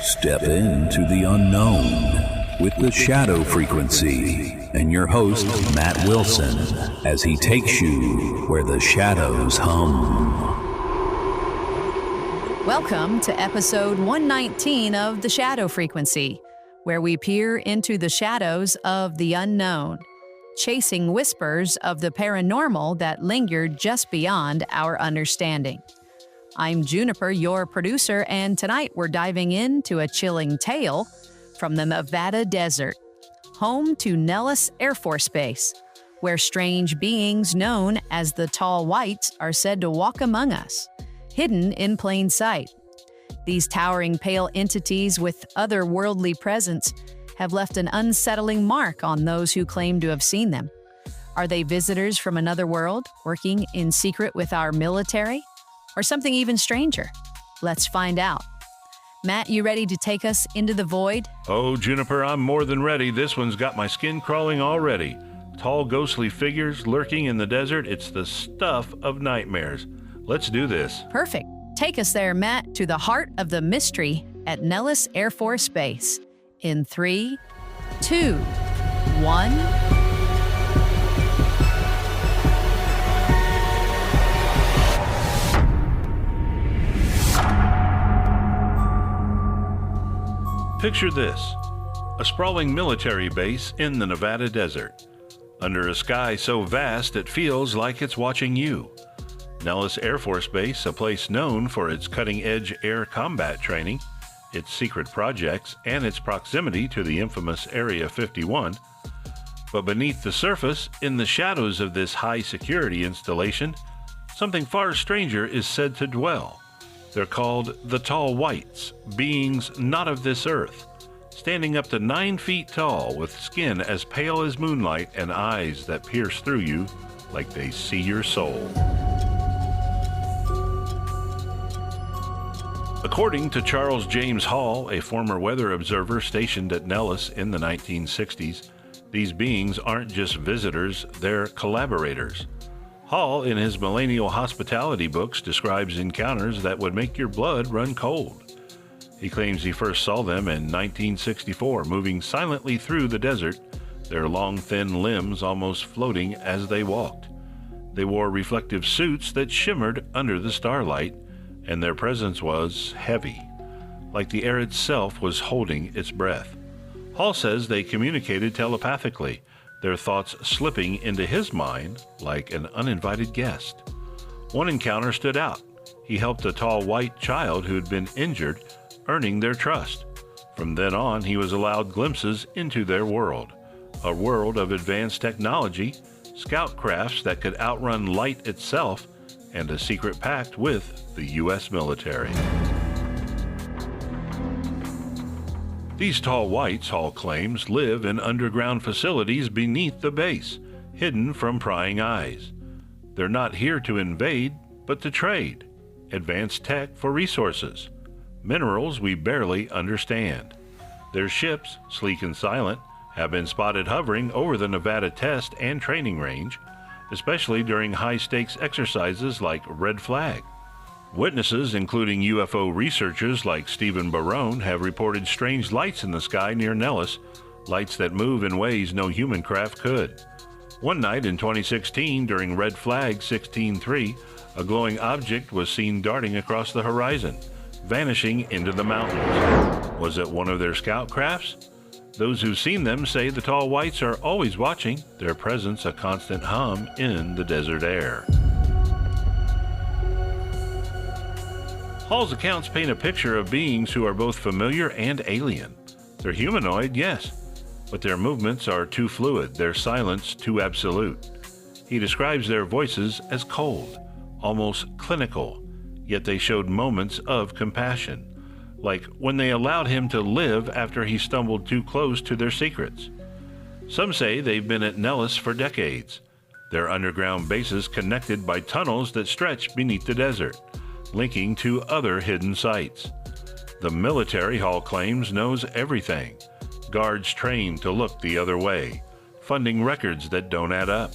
Step into the unknown with the shadow frequency and your host, Matt Wilson, as he takes you where the shadows hum. Welcome to episode 119 of The Shadow Frequency, where we peer into the shadows of the unknown, chasing whispers of the paranormal that linger just beyond our understanding. I'm Juniper, your producer, and tonight we're diving into a chilling tale from the Nevada desert, home to Nellis Air Force Base, where strange beings known as the Tall Whites are said to walk among us, hidden in plain sight. These towering pale entities with otherworldly presence have left an unsettling mark on those who claim to have seen them. Are they visitors from another world, working in secret with our military? Or something even stranger? Let's find out. Matt, you ready to take us into the void? Oh, Juniper, I'm more than ready. This one's got my skin crawling already. Tall, ghostly figures lurking in the desert. It's the stuff of nightmares. Let's do this. Perfect. Take us there, Matt, to the heart of the mystery at Nellis Air Force Base. In 3, 2, 1... Picture this, a sprawling military base in the Nevada desert, under a sky so vast it feels like it's watching you. Nellis Air Force Base, a place known for its cutting-edge air combat training, its secret projects, and its proximity to the infamous Area 51. But beneath the surface, in the shadows of this high-security installation, something far stranger is said to dwell. They're called the Tall Whites, beings not of this earth, standing up to 9 feet tall with skin as pale as moonlight and eyes that pierce through you like they see your soul. According to Charles James Hall, a former weather observer stationed at Nellis in the 1960s, these beings aren't just visitors, they're collaborators. Hall, in his Millennial hospitality books, describes encounters that would make your blood run cold. He claims he first saw them in 1964, moving silently through the desert, their long, thin limbs almost floating as they walked. They wore reflective suits that shimmered under the starlight, and their presence was heavy, like the air itself was holding its breath. Hall says they communicated telepathically, their thoughts slipping into his mind like an uninvited guest. One encounter stood out. He helped a tall white child who'd been injured, earning their trust. From then on, he was allowed glimpses into their world, a world of advanced technology, scout crafts that could outrun light itself, and a secret pact with the U.S. military. These tall whites, Hall claims, live in underground facilities beneath the base, hidden from prying eyes. They're not here to invade, but to trade. Advanced tech for resources. Minerals we barely understand. Their ships, sleek and silent, have been spotted hovering over the Nevada test and training range, especially during high-stakes exercises like Red Flag. Witnesses, including UFO researchers like Stephen Barone, have reported strange lights in the sky near Nellis, lights that move in ways no human craft could. One night in 2016, during Red Flag 16-3, a glowing object was seen darting across the horizon, vanishing into the mountains. Was it one of their scout crafts? Those who've seen them say the Tall Whites are always watching, their presence a constant hum in the desert air. Hall's accounts paint a picture of beings who are both familiar and alien. They're humanoid, yes, but their movements are too fluid, their silence too absolute. He describes their voices as cold, almost clinical, yet they showed moments of compassion, like when they allowed him to live after he stumbled too close to their secrets. Some say they've been at Nellis for decades, their underground bases connected by tunnels that stretch beneath the desert, linking to other hidden sites. The military, Hall claims, knows everything. Guards trained to look the other way, funding records that don't add up,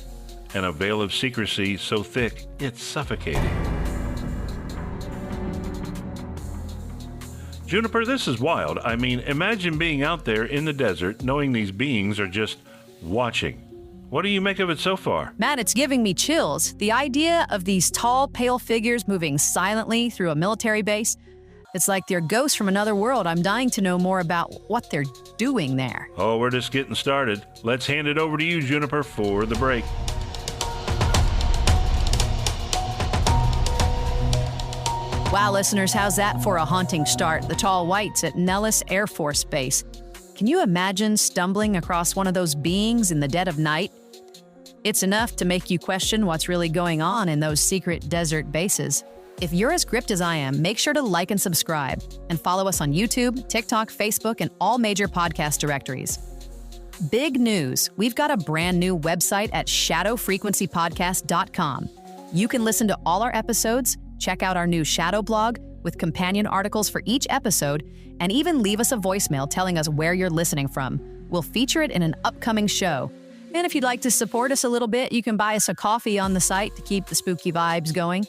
and a veil of secrecy so thick it's suffocating. Juniper, this is wild. I mean, imagine being out there in the desert knowing these beings are just watching. What do you make of it so far? Matt, it's giving me chills. The idea of these tall, pale figures moving silently through a military base, it's like they're ghosts from another world. I'm dying to know more about what they're doing there. Oh, we're just getting started. Let's hand it over to you, Juniper, for the break. Wow, listeners, how's that for a haunting start? The tall whites at Nellis Air Force Base. Can you imagine stumbling across one of those beings in the dead of night? It's enough to make you question what's really going on in those secret desert bases. If you're as gripped as I am, make sure to like and subscribe, and follow us on YouTube, TikTok, Facebook, and all major podcast directories. Big news, we've got a brand new website at shadowfrequencypodcast.com. You can listen to all our episodes, check out our new Shadow blog with companion articles for each episode, and even leave us a voicemail telling us where you're listening from. We'll feature it in an upcoming show. And if you'd like to support us a little bit, you can buy us a coffee on the site to keep the spooky vibes going.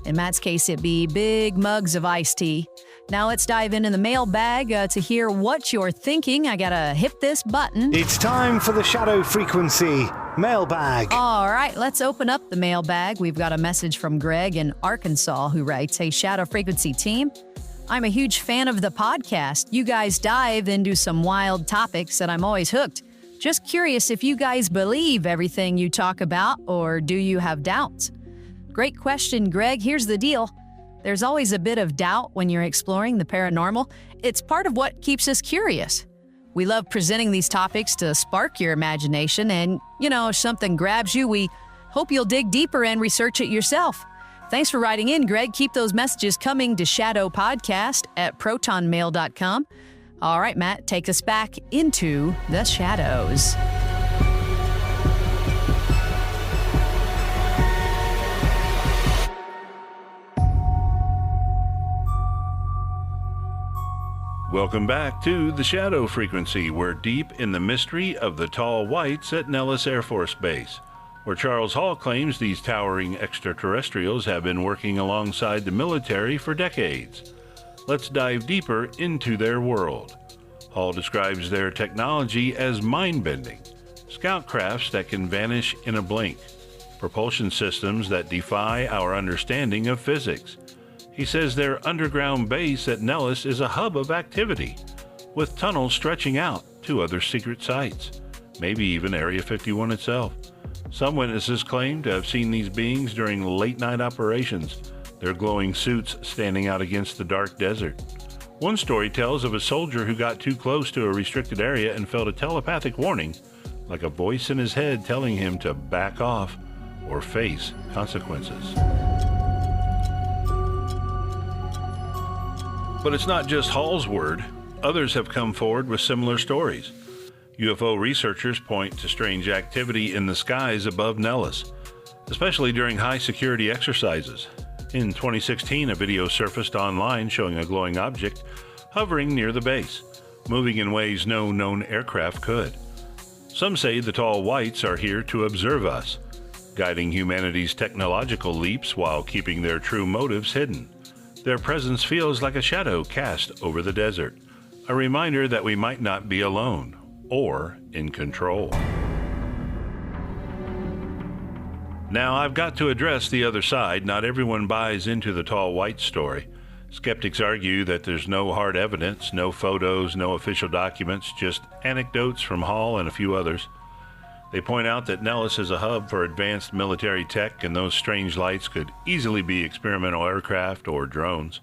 In Matt's case, it'd be big mugs of iced tea. Now let's dive into the mailbag to hear what you're thinking. I gotta hit this button. It's time for the Shadow Frequency mailbag. All right, let's open up the mailbag. We've got a message from Greg in Arkansas who writes, "Hey, Shadow Frequency team, I'm a huge fan of the podcast. You guys dive into some wild topics and I'm always hooked. Just curious if you guys believe everything you talk about, or do you have doubts?" Great question, Greg. Here's the deal. There's always a bit of doubt when you're exploring the paranormal. It's part of what keeps us curious. We love presenting these topics to spark your imagination, and, if something grabs you, we hope you'll dig deeper and research it yourself. Thanks for writing in, Greg. Keep those messages coming to shadowpodcast@protonmail.com. All right, Matt, take us back into the shadows. Welcome back to the Shadow Frequency. We're deep in the mystery of the tall whites at Nellis Air Force Base, where Charles Hall claims these towering extraterrestrials have been working alongside the military for decades. Let's dive deeper into their world. Hall describes their technology as mind-bending, scout crafts that can vanish in a blink, propulsion systems that defy our understanding of physics. He says their underground base at Nellis is a hub of activity, with tunnels stretching out to other secret sites, maybe even Area 51 itself. Some witnesses claim to have seen these beings during late-night operations, their glowing suits standing out against the dark desert. One story tells of a soldier who got too close to a restricted area and felt a telepathic warning, like a voice in his head telling him to back off or face consequences. But it's not just Hall's word. Others have come forward with similar stories. UFO researchers point to strange activity in the skies above Nellis, especially during high-security exercises. In 2016, a video surfaced online showing a glowing object hovering near the base, moving in ways no known aircraft could. Some say the tall whites are here to observe us, guiding humanity's technological leaps while keeping their true motives hidden. Their presence feels like a shadow cast over the desert, a reminder that we might not be alone or in control. Now, I've got to address the other side. Not everyone buys into the tall white story. Skeptics argue that there's no hard evidence, no photos, no official documents, just anecdotes from Hall and a few others. They point out that Nellis is a hub for advanced military tech, and those strange lights could easily be experimental aircraft or drones.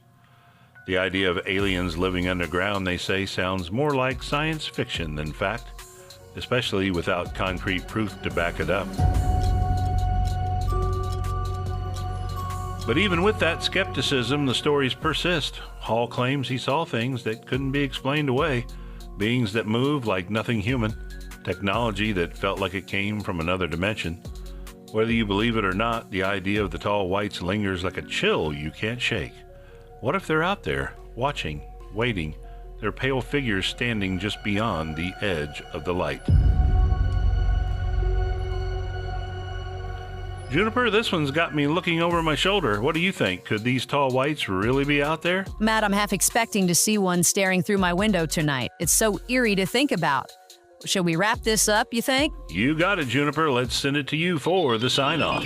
The idea of aliens living underground, they say, sounds more like science fiction than fact, especially without concrete proof to back it up. But even with that skepticism, the stories persist. Hall claims he saw things that couldn't be explained away, beings that move like nothing human, technology that felt like it came from another dimension. Whether you believe it or not, the idea of the tall whites lingers like a chill you can't shake. What if they're out there, watching, waiting, their pale figures standing just beyond the edge of the light? Juniper, this one's got me looking over my shoulder. What do you think? Could these tall whites really be out there? Matt, I'm half expecting to see one staring through my window tonight. It's so eerie to think about. Should we wrap this up, you think? You got it, Juniper. Let's send it to you for the sign-off.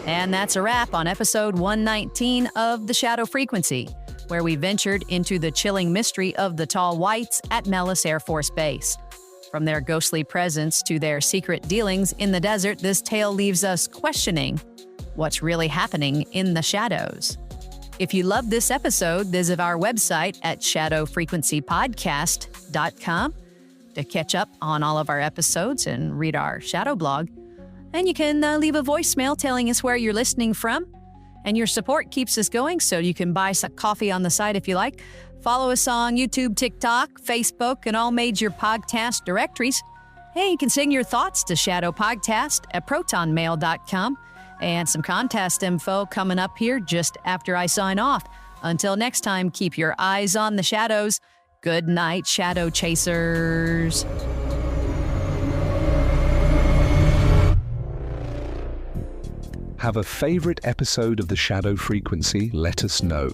And that's a wrap on episode 119 of The Shadow Frequency, where we ventured into the chilling mystery of the tall whites at Nellis Air Force Base. From their ghostly presence to their secret dealings in the desert, this tale leaves us questioning what's really happening in the shadows. If you loved this episode, visit our website at shadowfrequencypodcast.com to catch up on all of our episodes and read our shadow blog. And you can leave a voicemail telling us where you're listening from. And your support keeps us going, so you can buy some coffee on the site if you like. Follow us on YouTube, TikTok, Facebook, and all major podcast directories. Hey, you can send your thoughts to shadowpodcast@protonmail.com. And some contest info coming up here just after I sign off. Until next time, keep your eyes on the shadows. Good night, Shadow Chasers. Have a favorite episode of The Shadow Frequency? Let us know.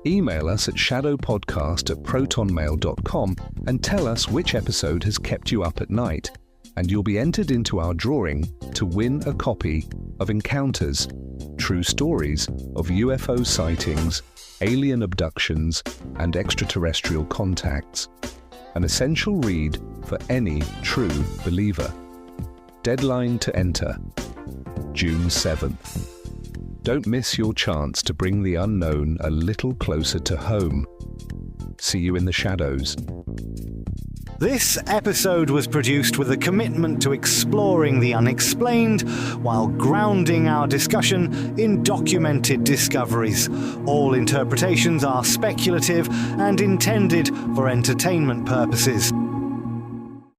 Email us at shadowpodcast@protonmail.com and tell us which episode has kept you up at night, and you'll be entered into our drawing to win a copy of Encounters, True Stories of UFO Sightings, Alien Abductions, and Extraterrestrial Contacts, an essential read for any true believer. Deadline to enter, June 7th. Don't miss your chance to bring the unknown a little closer to home. See you in the shadows. This episode was produced with a commitment to exploring the unexplained while grounding our discussion in documented discoveries. All interpretations are speculative and intended for entertainment purposes.